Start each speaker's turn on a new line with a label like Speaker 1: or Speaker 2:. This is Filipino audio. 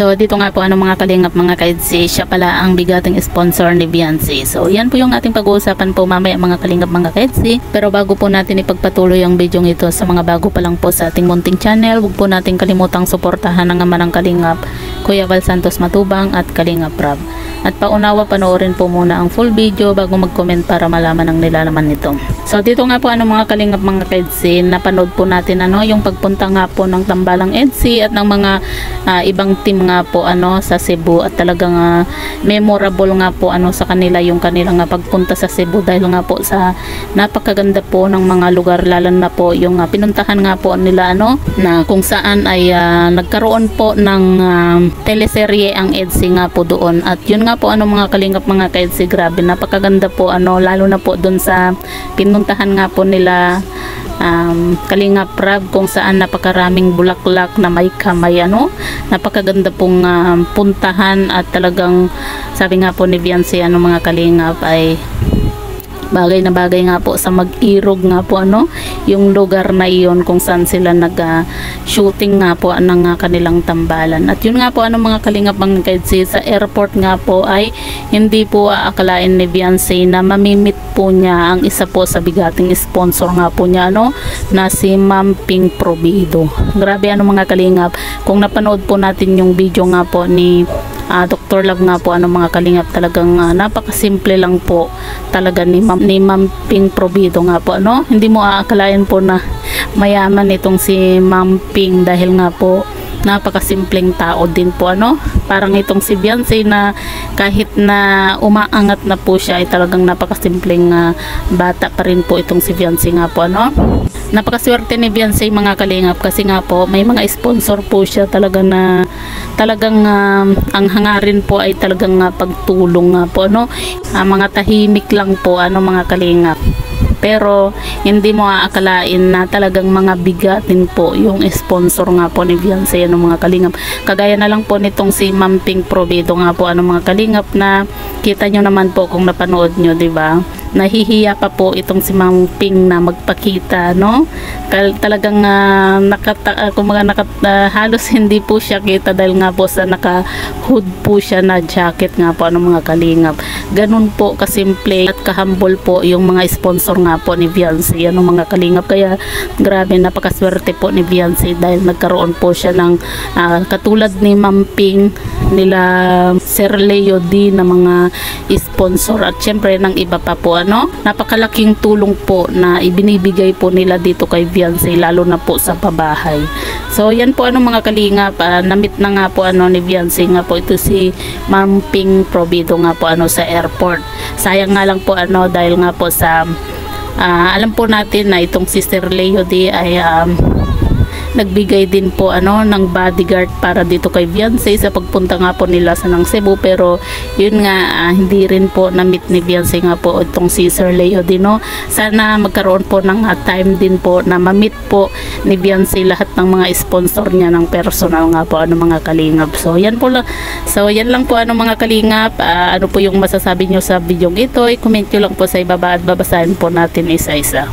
Speaker 1: So dito nga po mga kalingap mga kaidsi, siya pala ang bigating sponsor ni Beyonce. So yan po yung ating pag-uusapan po mamaya mga kalingap mga kaidsi. Pero bago po natin ipagpatuloy ang video ito sa mga bago pa lang po sa ating munting channel, huwag po natin kalimutang suportahan ng ama ng kalingap, Kuya Val Santos Matubang at Kalingap Rab. At paunawa panoorin po muna ang full video bago mag-comment para malaman ang nilalaman nito. So dito nga po mga kalingap mga kaidsi, napanood po natin yung pagpunta nga po ng Tambalang EDSI at ng mga ibang team nga po sa Cebu, at talagang memorable nga po sa kanila yung kanilang pagpunta sa Cebu dahil nga po sa napakaganda po ng mga lugar, lalo na po yung pinuntahan nga po nila na kung saan ay nagkaroon po ng teleserye ang EDSI nga po doon. At yun nga po mga kalingap mga kaidsi, grabe napakaganda po lalo na po doon sa pinuntahan nga po nila Kalingap Rab, kung saan napakaraming bulaklak na may kamay napakaganda pong puntahan, at talagang sabi nga po ni Beyonce mga kalingap ay bagay na bagay nga po sa mag-irog nga po yung lugar na iyon kung saan sila nag-shooting nga po ng kanilang tambalan. At yun nga po mga kalingap mga kaidsi, sa airport nga po ay hindi po aakalain ni Beyonce na mamimit po niya ang isa po sa bigating sponsor nga po niya na si Ma'am Ping Provido. Grabe mga kalingap, kung napanood po natin yung video nga po ni Dr. Love nga po mga kalingap, talagang napakasimple lang po talaga ni Ma'am Ping Provido nga po hindi mo aakalain po na mayaman itong si Ma'am Ping, dahil nga po napakasimpleng tao din po parang itong si Beyonce na kahit na umaangat na po siya ay talagang napakasimpleng bata pa rin po itong si Beyonce nga po napakaswerte ni Beyonce mga kalingap, kasi nga po may mga sponsor po siya talaga na talagang ang hangarin po ay talagang pagtulong nga po mga tahimik lang po mga kalingap, pero hindi mo aakalain na talagang mga bigatin po yung sponsor nga po ni Beyonce mga kalingap. Kagaya na lang po nitong si Ma'am Ping Provido nga po mga kalingap, na kita nyo naman po kung napanood nyo, diba? Nahihiya pa po itong si Ma'am Ping na magpakita talagang halos hindi po siya kita dahil nga po sa naka-hood po siya na jacket nga po mga kalingap. Ganun po kasimple at kahambol po yung mga sponsor nga po ni Beyonce mga kalingap. Kaya grabe, napakaswerte po ni Beyonce dahil nagkaroon po siya ng katulad ni Ma'am Ping, nila Sir Leo D na mga sponsor, at syempre ng iba pa po napakalaking tulong po na ibinibigay po nila dito kay Beyonce, lalo na po sa pabahay. So yan po mga kalingap, namit na nga po ni Beyonce nga po ito si Ma'am Ping Provido nga po sa airport. Sayang nga lang po dahil nga po sa alam po natin na itong si Sir Leo D ay nagbigay din po ng bodyguard para dito kay Beyonce sa pagpunta nga po nila sa Cebu, pero yun nga hindi rin po na-meet ni Beyonce nga po itong si Sir Leo din sana magkaroon po ng time din po na ma-meet po ni Beyonce lahat ng mga sponsor niya ng personal nga po mga kalingap. So yan po lang, yan lang po mga kalingap. Ano po yung masasabi nyo sa video ito, i-comment nyo lang po sa ibaba at babasahin po natin isa-isa.